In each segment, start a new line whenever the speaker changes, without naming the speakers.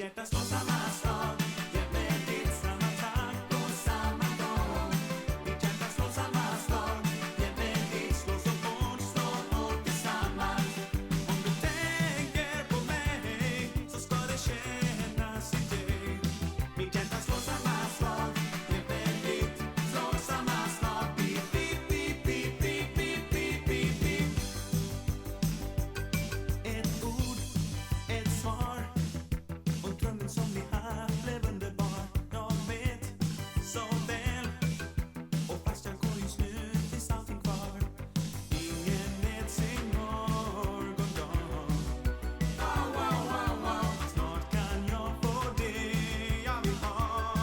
Mitt hjärta slår samma slag. Hjälp mig ditt samma takt och samma gång. Mitt hjärta slår samma slag. Hjälp mig ditt slår så hårt tillsammans. Om du tänker på mig så ska det kännas i dig. Mitt hjärta slår samma slag. Hjälp mig ditt slår samma slag. Beep, beep, beep, beep, beep, beep, beep, beep, beep. Ett ord, ett svar. Och drömmen som vi haft blev underbar. Jag vet så väl. Och fast jag går just nu finns allting kvar. Ingen vet sin morgondag. Wow, wow, wow, wow. Snart kan jag få det jag vill ha.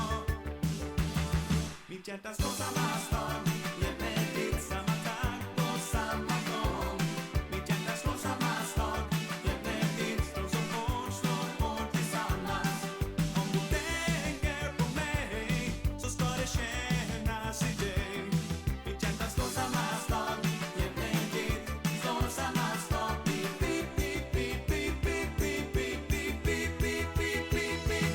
Mitt hjärta slår samma slag. Hjälp mig ditt samma takt och samma gång. Mitt hjärta slår samma slag. Hjälp mig ditt slår så hårt tillsammans. Om du tänker på mig så ska det kännas i dig. Mitt hjärta slår samma slag. Hjälp mig ditt slår samma slag. Beep, beep, beep, beep, beep, beep, beep, beep, beep, beep, beep, beep, beep.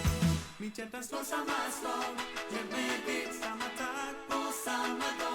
Mitt hjärta slår samma slag. Hjälp mig ditt samma takt och samma gång.